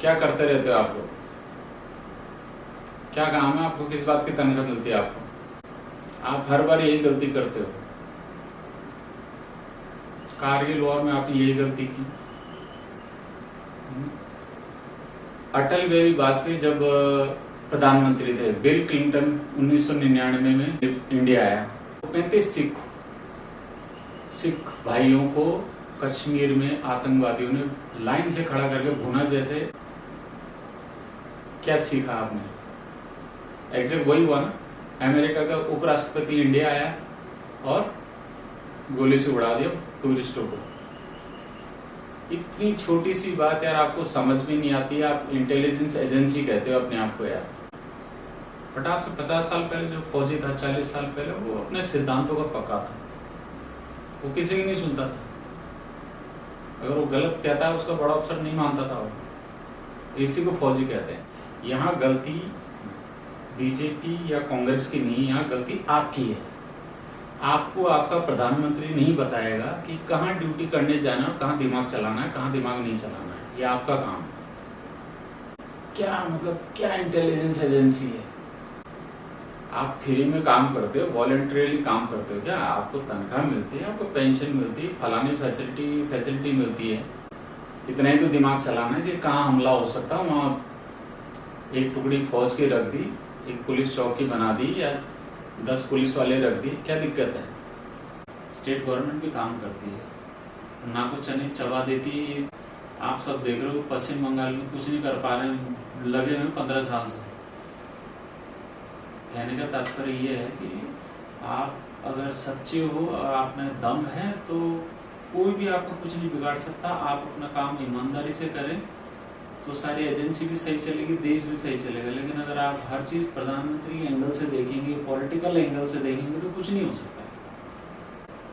क्या करते रहते हो आप लोग? क्या काम है आपको? किस बात की तनख्वाह मिलती है आपको? आप हर बार यही गलती करते हो। कारगिल वॉर में आपने यही गलती की। अटल बिहारी वाजपेयी जब प्रधानमंत्री थे, बिल क्लिंटन 1999 में इंडिया आया, 35 सिख भाइयों को कश्मीर में आतंकवादियों ने लाइन से खड़ा करके भुना जैसे। क्या सीखा आपने? एग्जैक्ट वही हुआ ना। अमेरिका का उपराष्ट्रपति इंडिया आया और गोली से उड़ा दिया टूरिस्टों को। इतनी छोटी सी बात यार आपको समझ में नहीं आती। आप इंटेलिजेंस एजेंसी कहते हो अपने आप को यार। 50 साल पहले जो फौजी था, 40 साल पहले, वो अपने सिद्धांतों का पक्का था। वो किसी की नहीं सुनता था। अगर वो गलत कहता है उसका बड़ा अफसर नहीं मानता था वो। इसी को फौजी कहते हैं। यहाँ गलती बीजेपी या कांग्रेस की नहीं, यहाँ गलती आपकी है। आपको आपका प्रधानमंत्री नहीं बताएगा कि कहाँ ड्यूटी करने जाना है, कहाँ दिमाग चलाना है, कहाँ दिमाग नहीं चलाना है। ये आपका काम है। क्या मतलब, क्या इंटेलिजेंस एजेंसी है? आप फ्री में काम करते हो, वॉलंटरीली काम करते हो क्या? आपको तनख्वाह मिलती है, आपको पेंशन मिलती है, फलानी फैसिलिटी मिलती है। इतना ही तो दिमाग चलाना है कि कहाँ हमला हो सकता है, वहाँ एक टुकड़ी फौज की रख दी, एक पुलिस चौकी बना दी, या 10 पुलिस वाले रख दिए। क्या दिक्कत है? स्टेट गवर्नमेंट भी काम करती है, ना को चने चबा देती। आप सब देख रहे हो पश्चिम बंगाल में कुछ नहीं कर पा रहे हैं, लगे हुए 15 साल से। कहने का तात्पर्य ये है कि आप अगर सच्चे हो और आप में दम है तो कोई भी आपको कुछ नहीं बिगाड़ सकता। आप अपना काम ईमानदारी से करें तो सारी एजेंसी भी सही चलेगी, देश भी सही चलेगा। लेकिन अगर आप हर चीज प्रधानमंत्री एंगल से देखेंगे, पॉलिटिकल एंगल से देखेंगे, तो कुछ नहीं हो सकता।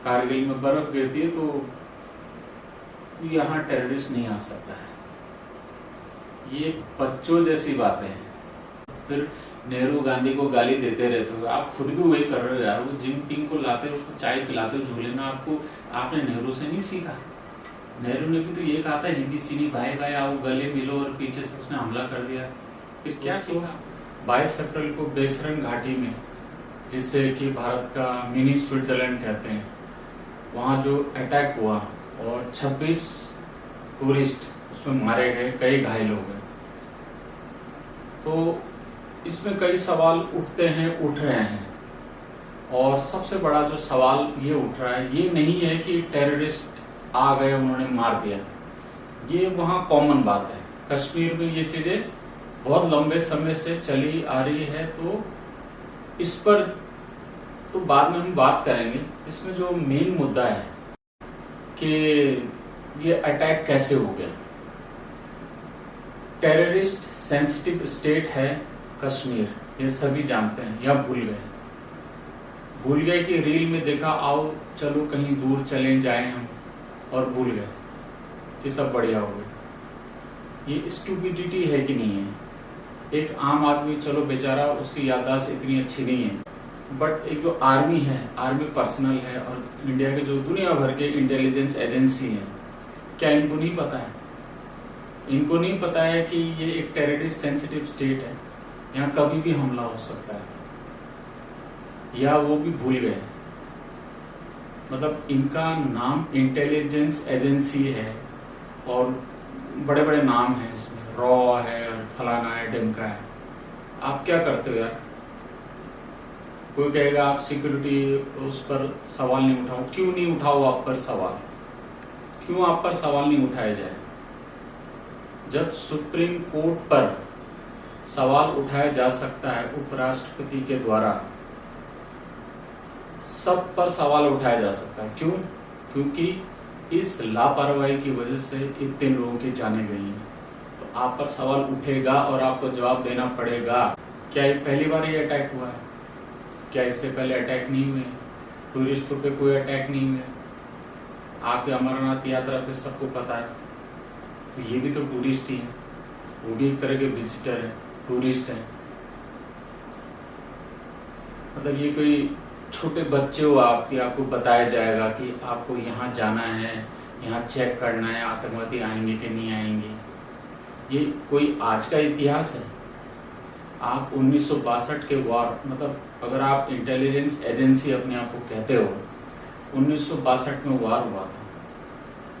कारगिल में बर्फ गिरती है तो यहाँ टेररिस्ट नहीं आ सकता है। ये बच्चों जैसी बातें हैं। फिर नेहरू गांधी को गाली देते रहते हो, आप खुद भी वही कर रहे हो यार। वो जिनपिंग को लाते हो, उसको चाय पिलाते हो झूले में। आपने नेहरू से नहीं सीखा। नेहरू ने भी तो ये कहा था, हिंदी चीनी भाई भाई आओ गले मिलो, और पीछे से उसने हमला कर दिया। फिर क्या सीखा? 22 अप्रैल को बेसरन घाटी में, जिसे कि भारत का मिनी स्विट्जरलैंड कहते हैं, वहाँ जो अटैक हुआ और 26 टूरिस्ट उसमें मारे गए, कई घायल हो गए। तो इसमें कई सवाल उठ रहे हैं। और सबसे बड़ा जो सवाल ये उठ रहा है, ये नहीं है कि टेररिस्ट आ गए, उन्होंने मार दिया। ये वहाँ कॉमन बात है। कश्मीर में ये चीजें बहुत लंबे समय से चली आ रही है। तो इस पर तो बाद में हम बात करेंगे। इसमें जो मेन मुद्दा है कि ये अटैक कैसे हो गया। टेररिस्ट सेंसिटिव स्टेट है कश्मीर, ये सभी जानते हैं, या भूल गए कि रील में देखा, आओ चलो कहीं दूर चले जाएं हम, और भूल गए कि सब बढ़िया हो गया। ये स्टूपिडिटी है कि नहीं है? एक आम आदमी, चलो बेचारा, उसकी याददाश्त इतनी अच्छी नहीं है, बट एक जो आर्मी है, आर्मी पर्सनल है, और इंडिया के जो दुनिया भर के इंटेलिजेंस एजेंसी हैं, क्या इनको नहीं पता है? इनको नहीं पता है कि ये एक टेररिस्ट सेंसिटिव स्टेट है, यहाँ कभी भी हमला हो सकता है, या वो भी भूल गए? मतलब इनका नाम इंटेलिजेंस एजेंसी है और बड़े बड़े नाम हैं इसमें, रॉ है और फलाना है, ढिमका है। आप क्या करते हो यार? कोई कहेगा आप सिक्योरिटी उस पर सवाल नहीं उठाओ। क्यों नहीं उठाओ आप पर सवाल? क्यों आप पर सवाल नहीं उठाया जाए? जब सुप्रीम कोर्ट पर सवाल उठाया जा सकता है उपराष्ट्रपति के द्वारा, सब पर सवाल उठाया जा सकता है। क्यों? क्योंकि इस लापरवाही की वजह से इतने लोगों की जानें गई हैं। तो आप पर सवाल उठेगा और आपको जवाब देना पड़ेगा। क्या ये पहली बार ये अटैक हुआ है? क्या इससे पहले अटैक नहीं हुए? टूरिस्टों पे कोई अटैक नहीं हुए? आपके अमरनाथ यात्रा पे सबको पता है। तो ये भी तो टूरिस्ट ही है, वो भी एक तरह के विजिटर है, टूरिस्ट है। मतलब ये कोई छोटे बच्चे हो आपके, आपको बताया जाएगा कि आपको यहाँ जाना है, यहाँ चेक करना है, आतंकवादी आएंगे कि नहीं आएंगे। ये कोई आज का इतिहास है? आप 1962 के वॉर, मतलब अगर आप इंटेलिजेंस एजेंसी अपने आप को कहते हो, 1962 में वॉर हुआ था,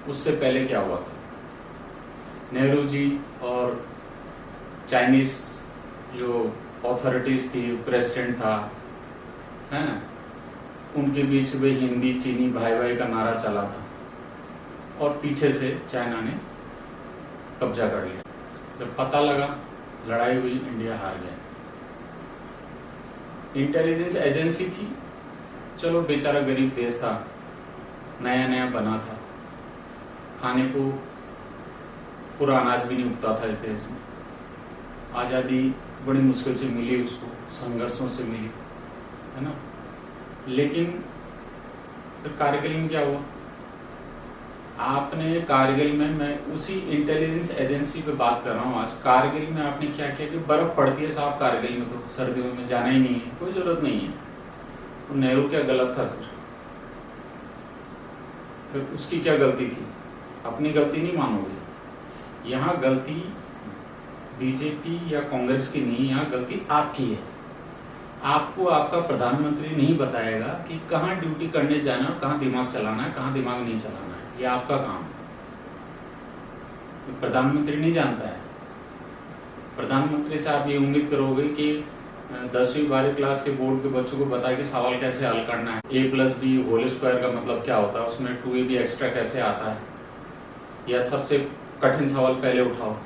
उससे पहले क्या हुआ था? नेहरू जी और चाइनीज जो अथॉरिटीज थी, प्रेसिडेंट था, है ना, उनके बीच में हिंदी चीनी भाई भाई का नारा चला था और पीछे से चाइना ने कब्जा कर लिया। जब पता लगा, लड़ाई हुई, इंडिया हार गया। इंटेलिजेंस एजेंसी थी, चलो बेचारा गरीब देश था, नया नया बना था, खाने को पूरा अनाज भी नहीं उगता था इस देश में, आज़ादी बड़ी मुश्किल से मिली उसको, संघर्षों से मिली, है ना। लेकिन फिर कारगिल में क्या हुआ? आपने कारगिल में, मैं उसी इंटेलिजेंस एजेंसी पे बात कर रहा हूँ आज, कारगिल में आपने क्या किया कि बर्फ पड़ती है साहब कारगिल में, तो सर्दियों में जाना ही नहीं है, कोई जरूरत नहीं है। तो नेहरू क्या गलत था? फिर उसकी क्या गलती थी? अपनी गलती नहीं मानोगे। यहाँ गलती बीजेपी या कांग्रेस की नहीं, यहाँ गलती आपकी है। आपको आपका प्रधानमंत्री नहीं बताएगा कि कहाँ ड्यूटी करने जाना है, कहाँ दिमाग चलाना है, कहाँ दिमाग नहीं चलाना है, ये आपका काम है। प्रधानमंत्री नहीं जानता है। प्रधानमंत्री से आप ये उम्मीद करोगे कि 10वीं 12वीं क्लास के बोर्ड के बच्चों को बताए कि सवाल कैसे हल करना है, a+b² का मतलब क्या होता है, उसमें 2ab एक्स्ट्रा कैसे आता है, या सबसे कठिन सवाल पहले उठाओ,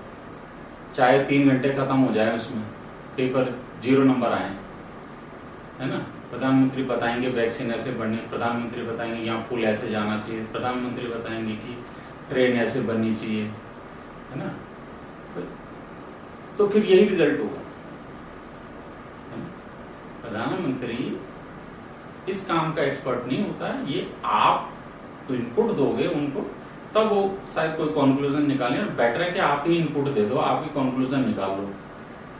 चाहे 3 घंटे खत्म हो जाए, उसमें पेपर 0 नंबर आए, है ना। प्रधानमंत्री बताएंगे वैक्सीन ऐसे बननी, प्रधानमंत्री बताएंगे यहाँ पुल ऐसे जाना चाहिए, प्रधानमंत्री बताएंगे कि ट्रेन ऐसे बननी चाहिए, है ना। तो फिर यही रिजल्ट होगा। प्रधानमंत्री इस काम का एक्सपर्ट नहीं होता है, ये आप इनपुट दोगे उनको, तब वो शायद कोई कंक्लूजन निकालें, और बेटर है कि आप ही इनपुट दे दो, आप ही कंक्लूजन निकाल लो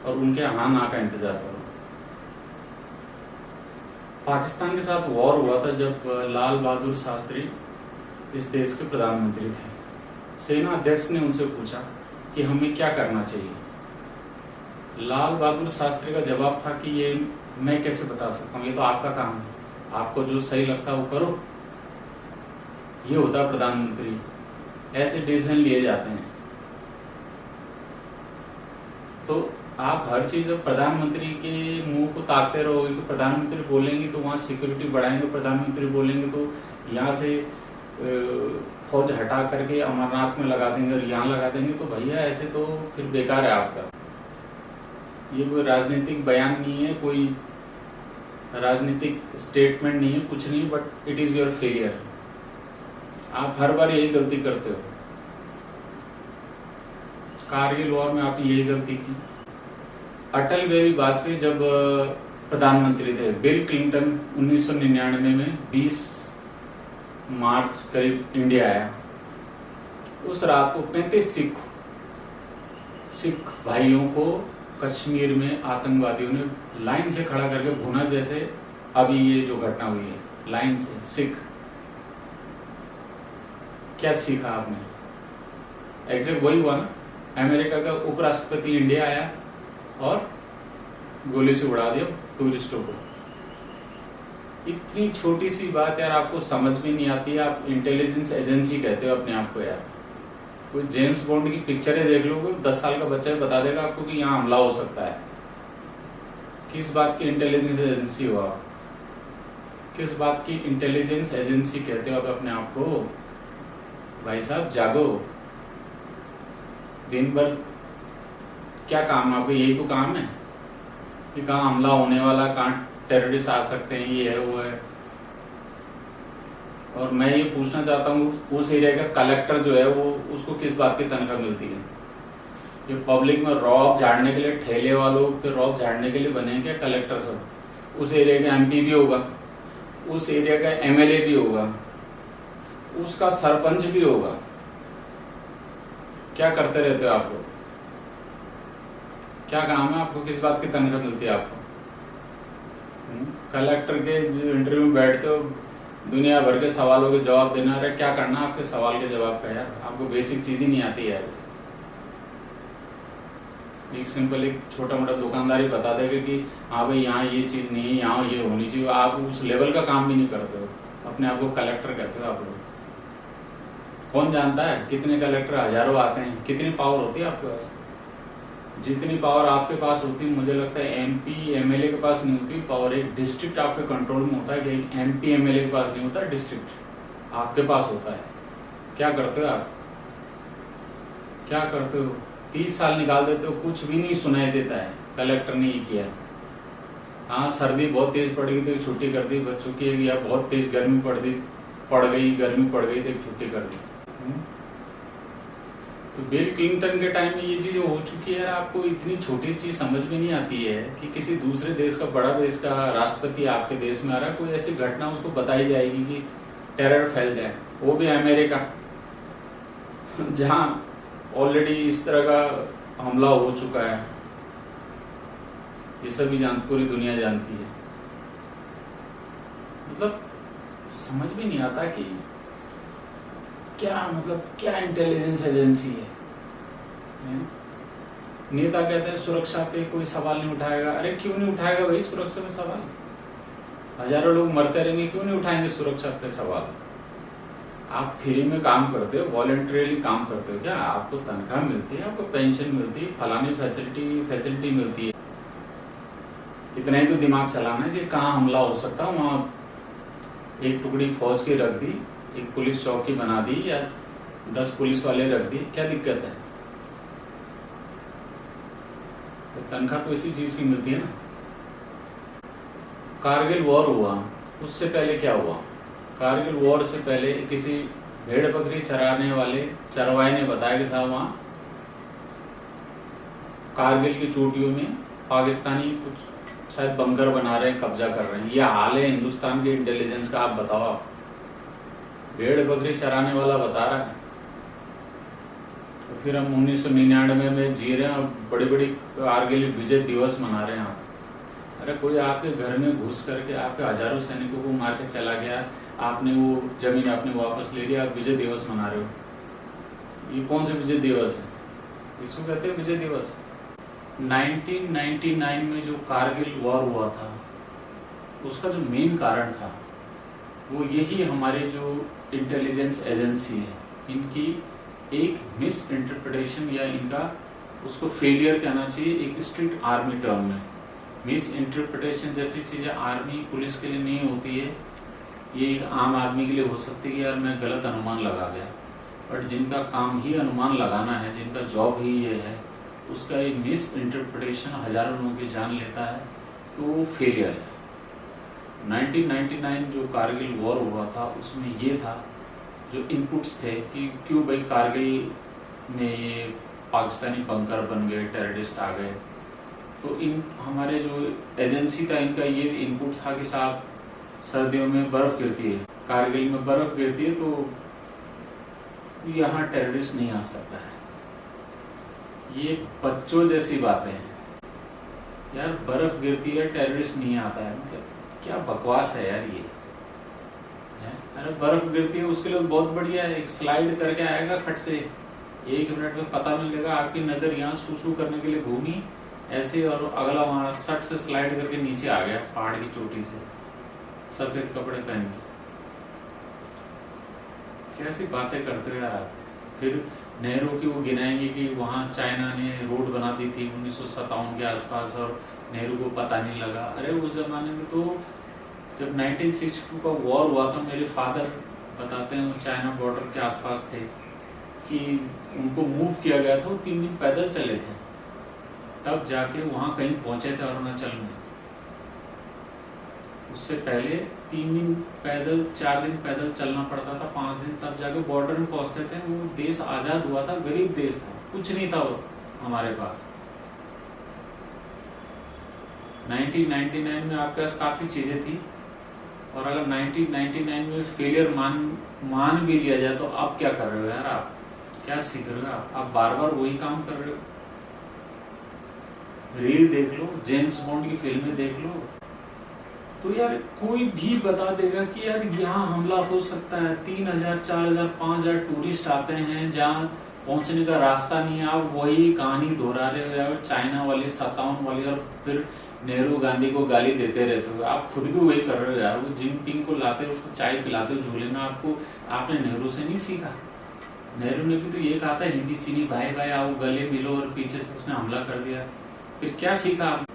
और उनके हाँ ना का इंतजार करो। पाकिस्तान के साथ वॉर हुआ था जब लाल बहादुर शास्त्री इस देश के प्रधानमंत्री थे। सेना अध्यक्ष ने उनसे पूछा कि हमें क्या करना चाहिए। लाल बहादुर शास्त्री का जवाब था कि ये मैं कैसे बता सकता हूँ, ये तो आपका काम है, आपको जो सही लगता है वो करो। ये होता है प्रधानमंत्री, ऐसे डिसीजन लिए जाते हैं। तो आप हर चीज प्रधानमंत्री के मुंह को ताकते रहोगे कि प्रधानमंत्री बोलेंगे तो वहाँ सिक्योरिटी बढ़ाएंगे, प्रधानमंत्री बोलेंगे तो यहाँ से फौज हटा करके अमरनाथ में लगा देंगे और यहाँ लगा देंगे, तो भैया ऐसे तो फिर बेकार है आपका। ये कोई राजनीतिक बयान नहीं है, कोई राजनीतिक स्टेटमेंट नहीं है, कुछ नहीं, but it is your failure. आप हर बार यही गलती करते हो। कारगिल वॉर में आपने यही गलती की। अटल बिहारी वाजपेयी जब प्रधानमंत्री थे, बिल क्लिंटन 1999 में 20 मार्च करीब इंडिया आया। उस रात को 35 सिख भाइयों को कश्मीर में आतंकवादियों ने लाइन से खड़ा करके भुना, जैसे अभी ये जो घटना हुई है, लाइन से सिख। क्या सीखा आपने? एग्जैक्ट वही हुआ ना। अमेरिका का उपराष्ट्रपति इंडिया आया और गोली से उड़ा दिया टूरिस्टों को। इतनी छोटी सी बात यार आपको समझ में नहीं आती। आप इंटेलिजेंस एजेंसी कहते हो अपने आप को यार। कोई जेम्स बॉन्ड की पिक्चरें देख लो, 10 साल का बच्चा बता देगा आपको कि यहाँ हमला हो सकता है। किस बात की इंटेलिजेंस एजेंसी हो आप? किस बात की इंटेलिजेंस एजेंसी कहते हो आप अपने आप को? भाई साहब जागो। दिन भर क्या काम है आपको? यही तो काम है कि कहाँ हमला होने वाला, कहाँ टेररिस्ट आ सकते हैं, ये है वो है। और मैं ये पूछना चाहता हूँ, उस एरिया का कलेक्टर जो है वो, उसको किस बात की तनख्वाह मिलती है? ये पब्लिक में रौब झाड़ने के लिए, ठेले वालों पे रौब झाड़ने के लिए बने हैं क्या कलेक्टर सब? उस एरिया का एमपी भी होगा, उस एरिया का एमएलए भी होगा, उसका सरपंच भी होगा। क्या करते रहते हो आप लोग? क्या काम है आपको? किस बात की तनख्वाह मिलती है आपको? कलेक्टर के इंटरव्यू में बैठते हो, दुनिया भर के सवालों के जवाब देना। अरे क्या करना आपके सवाल के जवाब का यार? आपको बेसिक चीज ही नहीं आती यार। एक सिंपल एक छोटा मोटा दुकानदार ही बता देगा कि हाँ भाई यहाँ ये चीज़ नहीं है, यहाँ ये होनी चाहिए। आप उस लेवल का काम भी नहीं करते हो, अपने आप को कलेक्टर कहते हो आप लोग। कौन जानता है कितने कलेक्टर हजारों आते हैं, कितनी पावर होती है आपके पास। जितनी पावर आपके पास होती है, मुझे लगता है MP MLA के पास नहीं होती पावर। एक डिस्ट्रिक्ट आपके कंट्रोल में होता है कि MP MLA के पास नहीं होता, डिस्ट्रिक्ट आपके पास होता है। क्या करते हो आप, क्या करते हो? 30 साल निकाल देते हो, कुछ भी नहीं सुनाई देता है, कलेक्टर ने ही किया। हाँ, सर्दी बहुत तेज पड़ गई तो छुट्टी कर दी बच्चों की, या बहुत तेज गर्मी पड़ गई तो एक छुट्टी कर दी। तो बिल क्लिंटन के टाइम में ये चीज हो चुकी है। आपको इतनी छोटी चीज समझ में नहीं आती है कि किसी दूसरे देश का, बड़ा देश का राष्ट्रपति आपके देश में आ रहा है, कोई ऐसी घटना उसको बताई जाएगी कि टेरर फैल जाए, वो भी अमेरिका, जहां ऑलरेडी इस तरह का हमला हो चुका है। ये सभी पूरी दुनिया जानती है। मतलब समझ में नहीं आता कि क्या इंटेलिजेंस एजेंसी है। नेता कहते हैं सुरक्षा पे कोई सवाल नहीं उठाएगा। अरे क्यों नहीं उठाएगा भाई सुरक्षा पे सवाल? हजारों लोग मरते रहेंगे, क्यों नहीं उठाएंगे सुरक्षा पे सवाल? आप फ्री में काम करते हो, वॉलंटरीली काम करते हो क्या? आपको तनख्वाह मिलती है, आपको पेंशन मिलती है, फलानी फैसिलिटी मिलती है। इतना ही तो दिमाग चलाना है कि कहाँ हमला हो सकता है, वहां एक टुकड़ी फौज की रख दी, एक पुलिस चौकी बना दी, या 10 पुलिस वाले रख दिए, क्या दिक्कत है? तनख्वाह तो इसी चीज की मिलती है ना। कारगिल वॉर हुआ, उससे पहले क्या हुआ? कारगिल वॉर से पहले किसी भेड़ बकरी चराने वाले चरवाहे ने बताया कि साहब वहां कारगिल की चोटियों में पाकिस्तानी कुछ शायद बंकर बना रहे हैं, कब्जा कर रहे हैं। यह हाल है हिंदुस्तान की इंटेलिजेंस का। आप बताओ, आप भेड़ बकरी चराने वाला बता रहा है, तो फिर हम 1999 में जी रहे हैं और बड़ी बड़ी कारगिल विजय दिवस मना रहे हैं। आप, अरे कोई आपके घर में घुस करके आपके हजारों सैनिकों को मार के चला गया, आपने वो जमीन आपने वापस ले लिया, आप विजय दिवस मना रहे हो। ये कौन सा विजय दिवस है? इसको कहते हैं विजय दिवस। 1999 में जो कारगिल वॉर हुआ था, उसका जो मेन कारण था वो यही हमारे जो इंटेलिजेंस एजेंसी है, इनकी एक मिस इंटरप्रिटेशन, या इनका उसको फेलियर कहना चाहिए एक स्ट्रिक्ट आर्मी टर्म में। मिस इंटरप्रिटेशन जैसी चीजें आर्मी पुलिस के लिए नहीं होती है, ये एक आम आदमी के लिए हो सकती है कि यार मैं गलत अनुमान लगा गया। बट जिनका काम ही अनुमान लगाना है, जिनका जॉब ही ये है, उसका एक मिस इंटरप्रिटेशन हजारों लोगों की जान लेता है, तो वो फेलियर है। 1999 जो कारगिल वॉर हुआ था, उसमें ये था जो इनपुट्स थे कि क्यों भाई कारगिल में ये पाकिस्तानी बंकर बन गए, टेररिस्ट आ गए। तो इन हमारे जो एजेंसी था, इनका ये इनपुट था कि साहब सर्दियों में बर्फ गिरती है, कारगिल में बर्फ गिरती है, तो यहाँ टेररिस्ट नहीं आ सकता है। ये बच्चों जैसी बातें हैं यार, बर्फ गिरती है टेररिस्ट नहीं आता है, मतलब क्या बकवास है यार ये। अरे बर्फ गिरती है उसके लिए बहुत बढ़िया है, एक स्लाइड करके आएगा खट से, 1 मिनट में पता मिलेगा। आपकी नजर यहाँ सूसू करने के लिए घूमी ऐसे, और अगला वहां सट से स्लाइड करके नीचे आ गया पहाड़ की चोटी से, सफेद कपड़े पहन के। कैसी बातें करते हो यार आप। फिर नेहरू की वो गिनाएंगे कि वहां चाइना ने रोड बना दी थी 1957 के आसपास और नेहरू को पता नहीं लगा। अरे उस जमाने में तो जब 1962 का वॉर हुआ था, मेरे फादर बताते हैं वो चाइना बॉर्डर के आसपास थे, कि उनको मूव किया गया था, वो 3 दिन पैदल चले थे, तब जाके वहां कहीं पहुंचे थे अरुणाचल में। उससे पहले 3 दिन पैदल, 4 दिन पैदल चलना पड़ता था, 5 दिन, तब जाके बॉर्डर में पहुंचते थे। वो देश आजाद हुआ था, गरीब देश था, कुछ नहीं था वो हमारे पास। 1999 में आपके पास काफी चीजें थी, और अगर 1999 में फेलियर मान भी लिया जाए, तो अब क्या कर रहे हो यार आप? क्या सीख रहे हो आप बार बार वही काम कर रहे हो। रील देख लो, जेम्स बॉन्ड की फिल्में देख लो, तो यार कोई भी बता देगा कि यार यहाँ हमला हो सकता है। 3000, 4000, 5000 टूरिस्ट आते हैं, जहाँ पहुंचने का रास्ता नहीं है, आप वही कहानी दोहरा रहे हो यार, चाइना वाली 57 वाली, और फिर नेहरू गांधी को गाली देते रहते हो। आप खुद भी वही कर रहे हो यार, वो जिनपिंग को लाते हो, उसको चाय पिलाते हो झूले में। आपने नेहरू से नहीं सीखा? नेहरू ने भी तो ये कहा था हिंदी चीनी भाई भाई आओ गले मिलो, और पीछे से उसने हमला कर दिया। फिर क्या सीखा आप?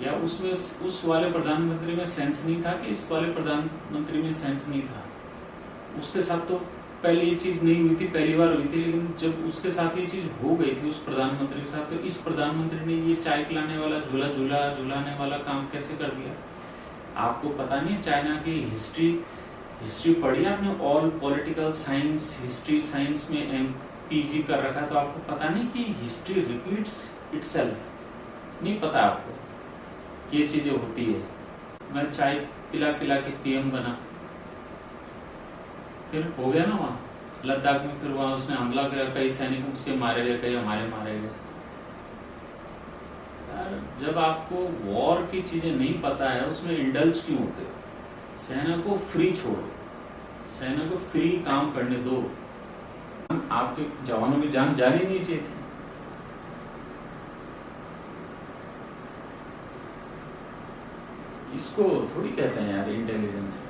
या उसमें उस वाले प्रधानमंत्री में सेंस नहीं था कि इस वाले प्रधानमंत्री में सेंस नहीं था? उसके साथ तो पहले ये चीज नहीं हुई थी, पहली बार हुई थी, लेकिन जब उसके साथ ये चीज हो गई थी उस प्रधानमंत्री के साथ, तो इस प्रधानमंत्री ने ये चाय पिलाने वाला झूलाने वाला काम कैसे कर दिया? आपको पता नहीं है चाइना की हिस्ट्री पढ़ी आपने? All political science, history science में पीजी कर रखा, तो आपको पता नहीं कि हिस्ट्री रिपीट्स इटसेल्फ? नहीं पता आपको ये चीजें होती है। मैं चाय पिला के पीएम बना, फिर हो गया ना वहां लद्दाख में, फिर वहां उसने हमला किया, कई सैनिक उसके मारे गए, कई हमारे मारे गए। यार जब आपको वॉर की चीजें नहीं पता है, उसमें इंडल्ज क्यों होते हो? सेना को फ्री छोड़ो, सेना को फ्री काम करने दो। आपके जवानों की जान जानी नहीं चाहिए थी। इसको थोड़ी कहते हैं यार इंटेलिजेंस।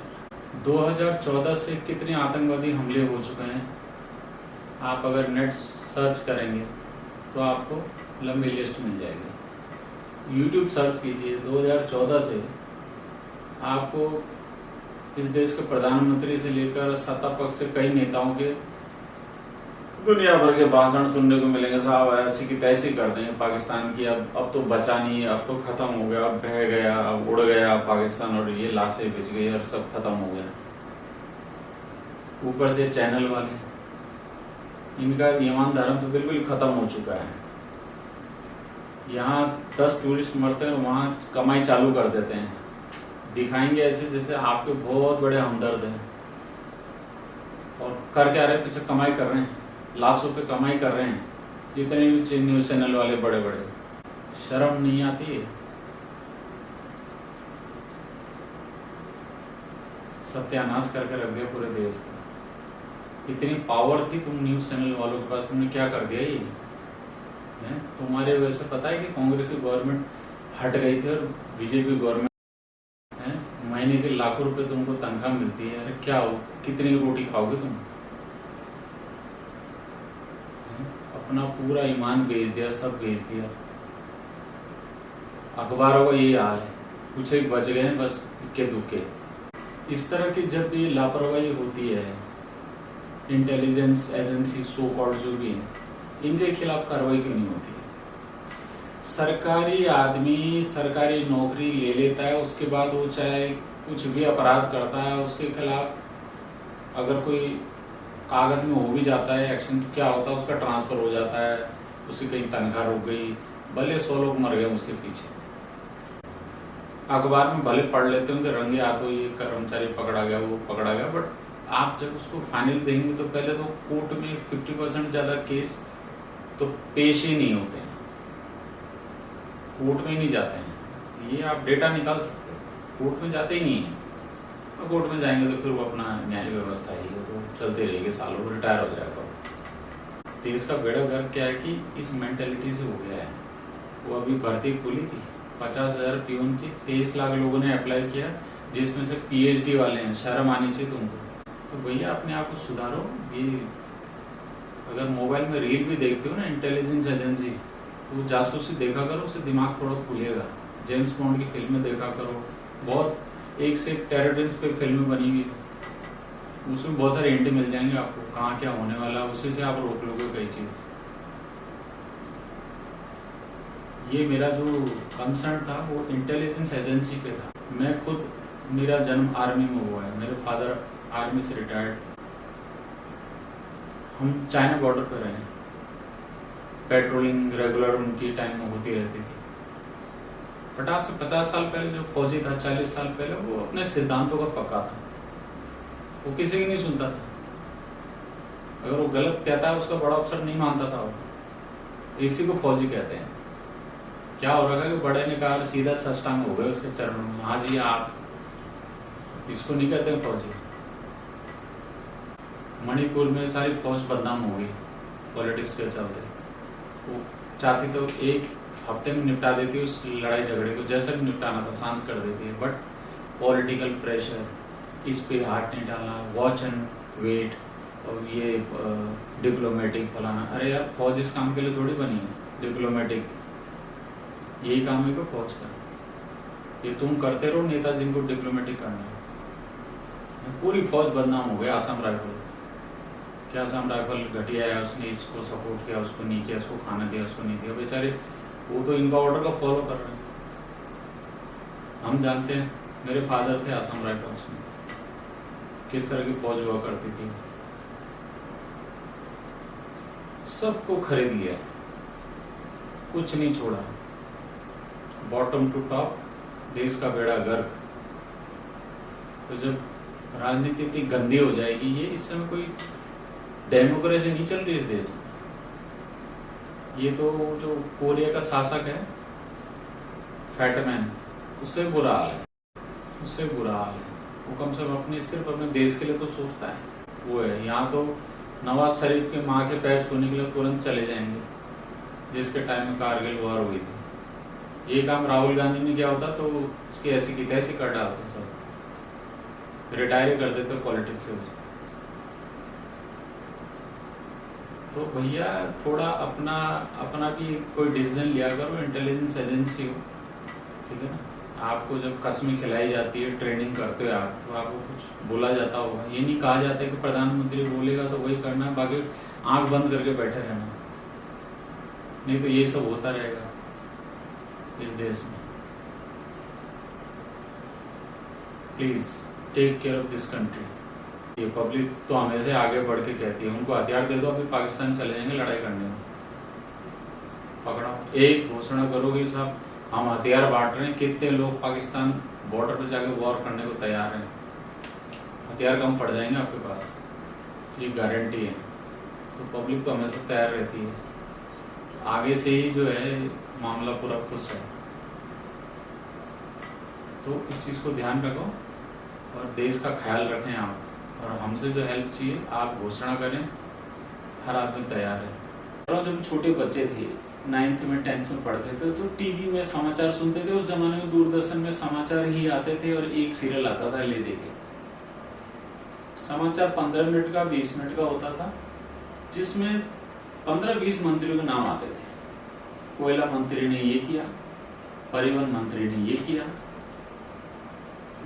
2014 से कितने आतंकवादी हमले हो चुके हैं, आप अगर नेट सर्च करेंगे तो आपको लंबी लिस्ट मिल जाएगी। यूट्यूब सर्च कीजिए, 2014 से आपको इस देश के प्रधानमंत्री से लेकर सत्ता पक्ष से कई नेताओं के दुनिया भर के भाषण सुनने को मिलेंगे। साहब ऐसी की तैसी कर देंगे पाकिस्तान की, अब तो बचा नहीं है, अब तो खत्म हो गया, अब बह गया, अब उड़ गया पाकिस्तान, और ये लाशें बिछ गई और सब खत्म हो गया। ऊपर से चैनल वाले, इनका ईमान धर्म तो बिल्कुल खत्म हो चुका है। यहाँ 10 टूरिस्ट मरते हैं और वहाँ कमाई चालू कर देते हैं, दिखाएंगे ऐसे जैसे आपके बहुत बड़े हमदर्द हैं, और कर क्या रहे हैं? पीछे कमाई कर रहे हैं, लाशों पे कमाई कर रहे हैं। जितने भी न्यूज चैनल वाले बड़े बड़े, शर्म नहीं आती है? सत्यानाश करके रख दिया पूरे देश का। इतनी पावर थी तुम न्यूज चैनल वालों के पास, तुमने क्या कर दिया? ये तुम्हारे वजह से पता है कि कांग्रेस की गवर्नमेंट हट गई थी और बीजेपी गवर्नमेंट है, महीने के लाखों रुपए तुमको तनख्वाह मिलती है। अरे क्या हो, कितनी रोटी खाओगे तुम? अपना पूरा ईमान बेच दिया, सब बेच दिया। अखबारों का यही हाल है, कुछ एक बच गए हैं बस इक्के दुक्के। इस तरह की जब ये लापरवाही होती है, इंटेलिजेंस एजेंसी सो कॉल्ड जो भी है, इनके खिलाफ कार्रवाई क्यों नहीं होती है? सरकारी आदमी सरकारी नौकरी ले लेता है, उसके बाद वो चाहे कुछ भी अपराध करता है, उसके खिलाफ अगर कोई कागज में हो भी जाता है एक्शन, तो क्या होता है? उसका ट्रांसफर हो जाता है, उसकी कहीं तनख्वाह रुक गई, भले 100 लोग मर गए उसके पीछे। अखबार में भले पढ़ लेते हैं कि रंगे हाथों ये कर्मचारी पकड़ा गया, वो पकड़ा गया, बट आप जब उसको फाइनल देंगे तो पहले तो कोर्ट में 50% ज्यादा केस तो पेश ही नहीं होते हैं, कोर्ट में ही नहीं जाते हैं। ये आप डेटा निकाल सकते हो, कोर्ट में जाते ही नहीं है। और कोर्ट में जाएंगे तो फिर वो अपना न्याय व्यवस्था ही है, तो चलते रहेगी, सालों रिटायर हो जाएगा। देश का बेड़ा गर्क क्या है कि इस मेंटेलिटी से हो गया है। वो अभी भर्ती खुली थी 50,000 पियून की, 23 लाख लोगों ने अप्लाई किया, जिसमें से PhD वाले हैं। शर्म आनी चाहिए तुमको। तो भैया अपने आप को सुधारो। ये अगर मोबाइल में रील भी देखते हो ना इंटेलिजेंस एजेंसी, तो जासूसी देखा करो, उससे दिमाग थोड़ा खुलेगा। जेम्स बॉन्ड की फिल्में देखा करो, बहुत एक से एक टेररिस्ट पे फिल्में बनी हुई, उसमें बहुत सारे हिंट मिल जाएंगे आपको कहाँ क्या होने वाला, उसी से आप रोक लोगे कई चीज। ये मेरा जो कंसर्न था वो इंटेलिजेंस एजेंसी पे था। मैं खुद, मेरा जन्म आर्मी में हुआ है, मेरे फादर आर्मी से रिटायर्ड, हम चाइना बॉर्डर पर रहे, पेट्रोलिंग रेगुलर उनकी टाइम में होती रहती थी। 50 से 50 साल पहले जो फौजी था, 40 साल पहले, वो अपने सिद्धांतों का पक्का था, वो किसी की नहीं सुनता था। अगर वो गलत कहता है उसका बड़ा अफसर नहीं मानता था वो। इसी को फौजी कहते हैं। क्या हो रहा है कि बड़े ने कहा सीधा साष्टांग हो गए उसके चरणों में, हाँ जी आप, इसको नहीं कहते हैं फौजी। मणिपुर में सारी फौज बदनाम हो गई, पॉलिटिक्स के चलते। वो चाहती तो एक हफ्ते में निपटा देती उस लड़ाई झगड़े को, जैसा भी निपटाना था शांत कर देती है, बट पॉलिटिकल प्रेशर, इस पे हाथ नहीं डालना, वॉच एंड वेट, और ये डिप्लोमेटिक फलाना। अरे यार फौज इस काम के लिए थोड़ी बनी है, डिप्लोमेटिक यही काम है को फौज का। ये तुम करते रहो, नेताजी को डिप्लोमेटिक करना है। पूरी फौज बदनाम हो गया आसाम राइफल। क्या आसाम राइफल घटिया है, उसने इसको सपोर्ट किया, उसको नहीं किया, उसको खाना दिया, उसको नहीं दिया। बेचारे वो तो इनका ऑर्डर का फॉलो कर रहे हैं। हम जानते हैं, मेरे फादर थे आसाम राइफल्स में, किस तरह की फौज हुआ करती थी। सबको खरीद लिया, कुछ नहीं छोड़ा, बॉटम टू टॉप देश का बेड़ा गर्क। तो जब राजनीति इतनी गंदी हो जाएगी, ये इस समय कोई डेमोक्रेसी नहीं चल रही इस देश में। ये तो जो कोरिया का शासक है फैटमैन, उससे बुरा हाल है, उससे बुरा हाल है। वो कम से कम अपने सिर्फ अपने देश के लिए तो सोचता है। वो है यहाँ तो नवाज शरीफ के माँ के पैर छूने के लिए तुरंत चले जाएंगे, जिसके टाइम में कारगिल वॉर हुई थी। ये काम राहुल गांधी ने किया होता तो उसकी ऐसी की तैसी कर डालते, सब रिटायर कर देते पॉलिटिक्स से उसको। तो भैया थोड़ा अपना अपना भी कोई डिसीजन लिया करो, इंटेलिजेंस एजेंसी हो, ठीक है ना। आपको जब कसमें खिलाई जाती है, ट्रेनिंग करते हो आप, तो आपको कुछ बोला जाता होगा। ये नहीं कहा जाता है कि प्रधानमंत्री बोलेगा तो वही करना है, बाकी आंख बंद करके बैठे रहना, नहीं तो ये सब होता रहेगा इस देश में। Please take care of this country. ये पब्लिक तो हमेशा आगे बढ़ के कहती है, उनको हथियार दे दो, अभी पाकिस्तान चले जाएंगे लड़ाई करने में। पकड़ो, एक घोषणा करोगे साहब हम हथियार बांट रहे हैं, कितने लोग पाकिस्तान बॉर्डर पे जाके वॉर करने को तैयार हैं। हथियार कम पड़ जाएंगे आपके पास, ये गारंटी है। तो पब्लिक तो हमेशा तैयार रहती है, आगे से ही जो है मामला पूरा खुश है। तो इस चीज को ध्यान रखो और देश का ख्याल रखें आप, और हमसे जो हेल्प चाहिए आप घोषणा करें, हर आदमी तैयार है। जब छोटे बच्चे थे, 9th में 10th में पढ़ते थे, तो टीवी में समाचार सुनते थे। उस जमाने में दूरदर्शन में समाचार ही आते थे और एक सीरियल आता था ले दे के। समाचार 15 मिनट का 20 मिनट का होता था, जिसमें 15-20 मंत्रियों के नाम आते थे। कोयला मंत्री ने ये किया, परिवहन मंत्री ने ये किया,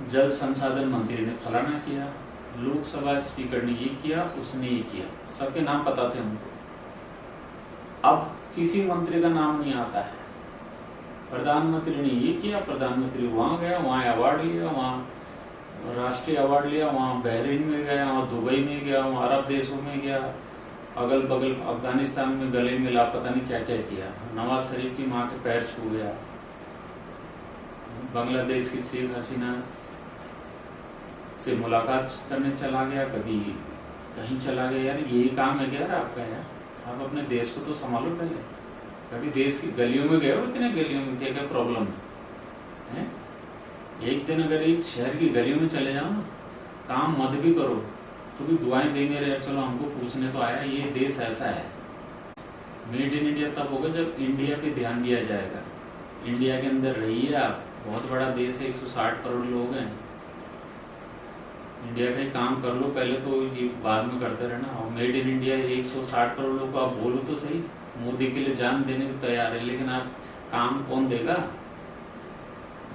जल संसाधन मंत्री ने फलाना किया, लोकसभा स्पीकर ने ये किया, उसने ये किया, सबके नाम पता थे हमको। अब किसी मंत्री का नाम नहीं आता है। प्रधानमंत्री ने ये किया, प्रधानमंत्री वहां गया, वहां अवार्ड लिया, वहां राष्ट्रीय अवार्ड लिया, वहां बहरीन में गया, वहां दुबई में गया, वहां अरब देशों में गया, अगल बगल अफगानिस्तान में गले मिला, पता नहीं क्या क्या किया। नवाज शरीफ की माँ के पैर छू गया, बांग्लादेश की शेख हसीना से मुलाकात करने चला गया, कभी कहीं चला गया। यार यही काम है क्या यार आपका? यार आप अपने देश को तो संभालो पहले। कभी देश की गलियों में गए हो? इतने गलियों में क्या क्या प्रॉब्लम है? एक दिन अगर एक शहर की गलियों में चले जाओ ना, काम मत भी करो तो भी दुआएं देंगे, यार चलो हमको पूछने तो आया, ये देश ऐसा है। मेड इन इंडिया तब होगा जब इंडिया पे ध्यान दिया जाएगा। इंडिया के अंदर रहिए आप, बहुत बड़ा देश है, 160 करोड़ लोग हैं। इंडिया का ही काम कर लो पहले, तो ये बाद में करते रहना। और मेड इन इंडिया 160 करोड़ लोग को आप बोलो तो सही, मोदी के लिए जान देने को तैयार है, लेकिन आप काम कौन देगा?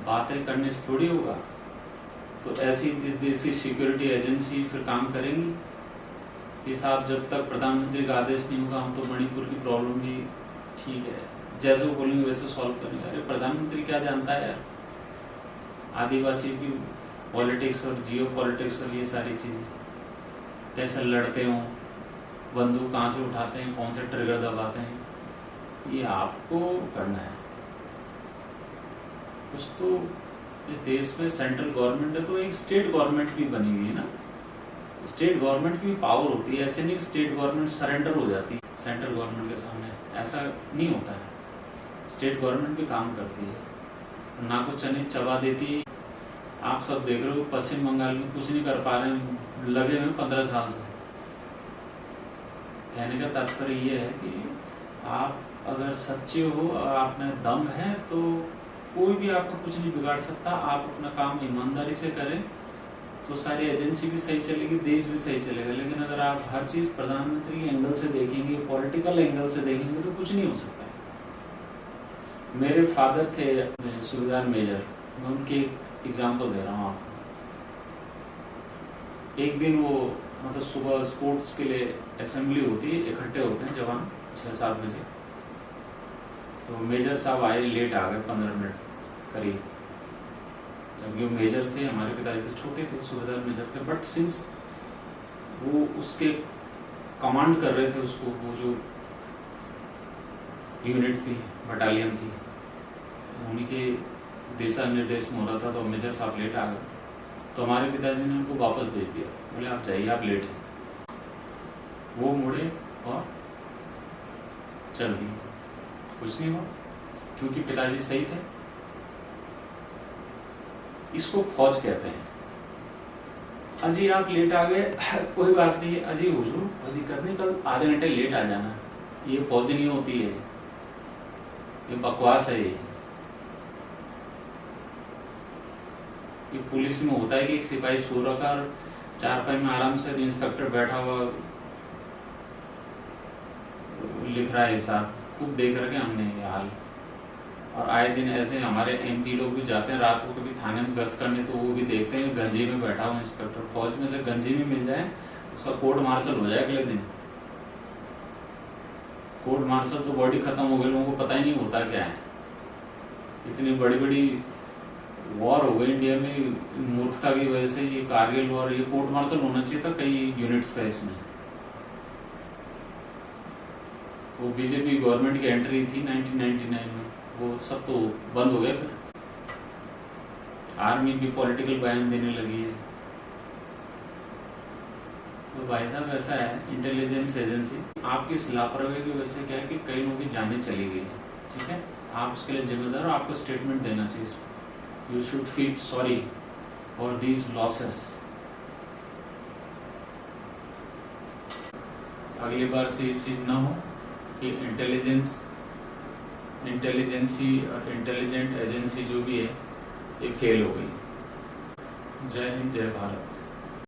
बातें करने से थोड़ी होगा। तो ऐसी इस देश की सिक्योरिटी एजेंसी फिर काम करेंगी कि साहब जब तक प्रधानमंत्री का आदेश नहीं होगा हम तो मणिपुर की प्रॉब्लम भी ठीक है, जैसे वो बोलेंगे वैसे सॉल्व करेंगे। अरे प्रधानमंत्री क्या जानता है यार आदिवासी की पॉलिटिक्स और जियो पॉलिटिक्स और ये सारी चीजें, कैसे लड़ते हो, बंदूक कहाँ से उठाते हैं, कौन से ट्रिगर दबाते हैं, ये आपको करना है। कुछ तो इस देश में सेंट्रल गवर्नमेंट है, तो एक स्टेट गवर्नमेंट भी बनी हुई है ना। स्टेट गवर्नमेंट की भी पावर होती है, ऐसे नहीं स्टेट गवर्नमेंट सरेंडर हो जाती है सेंट्रल गवर्नमेंट के सामने, ऐसा नहीं होता है। स्टेट गवर्नमेंट भी काम करती है, ना कुछ चने चबा देती है। आप सब देख रहे हो पश्चिम बंगाल में कुछ नहीं कर पा रहे हैं, लगे हुए 15 साल से। कहने का तात्पर्य ये है कि आप अगर सच्चे हो और आप में दम है तो कोई भी आपका कुछ नहीं बिगाड़ सकता। आप अपना काम ईमानदारी से करें तो सारी एजेंसी भी सही चलेगी, देश भी सही चलेगा। लेकिन अगर आप हर चीज़ प्रधानमंत्री एंगल से देखेंगे, पॉलिटिकल एंगल से देखेंगे तो कुछ नहीं हो सकता है। मेरे फादर थे सूबेदार मेजर, मैं उनकी एग्जाम्पल दे रहा हूँ आपको। एक दिन वो मतलब सुबह स्पोर्ट्स के लिए असेंबली होती है, इकट्ठे होते हैं जवान 6-7 बजे। तो मेजर साहब आए, लेट आ गए 15 मिनट करीब। जब वो मेजर थे, हमारे पिताजी तो छोटे थे, सूबेदार मेजर थे, बट सिंस वो उसके कमांड कर रहे थे उसको, वो जो यूनिट थी, बटालियन थी, उन्हीं के दिशा निर्देश में हो रहा था। तो मेजर साहब लेट आ गए तो हमारे पिताजी ने उनको वापस भेज दिया, बोले आप जाइए, आप लेट हैं। वो मुड़े और चल दिए, कुछ नहीं हुआ क्योंकि पिताजी सही थे। इसको फौज कहते हैं। अजी आप लेट आ गए, कोई बात नहीं, अजी हुजूर कोई दिक्कत नहीं, कल आधे घंटे लेट आ जाना। ये फौज नहीं होती है, ये बकवास है। ये पुलिस में होता है कि एक सिपाही सो रखा और चारपाई में आराम से इंस्पेक्टर बैठा हुआ लिख रहा है हिसाब। खूब देख रखे हमने ये हाल। और आए दिन ऐसे हमारे MP लोग भी जाते हैं रात को कभी थाने में गश्त करने, तो वो भी देखते हैं गंजी में बैठा हुआ इंस्पेक्टर। फौज में से गंजी में मिल जाए, उसका कोर्ट मार्शल हो जाए अगले दिन। कोर्ट मार्शल तो बॉडी खत्म हो गई, लोगों को पता ही नहीं होता क्या है। इतनी बड़ी बड़ी वॉर हो गई इंडिया में मूर्खता की वजह से। ये कारगिल वॉर, ये कोर्ट मार्शल होना चाहिए था कई यूनिट्स का। इसमें वो बीजेपी गवर्नमेंट की एंट्री थी 1999 में, वो सब तो बंद हो गया। फिर आर्मी भी पॉलिटिकल बयान देने लगी है। तो भाई साहब ऐसा है, इंटेलिजेंस एजेंसी आपकी इस लापरवाही की वजह से क्या है कि कई लोगों की जानें चली गई है। ठीक है, आप उसके लिए जिम्मेदार हो, आपको स्टेटमेंट देना चाहिए। You should feel sorry for these losses. अगली बार से ये चीज ना हो कि इंटेलिजेंसी और इंटेलिजेंट एजेंसी जो भी है ये फेल हो गई। जय हिंद, जय भारत।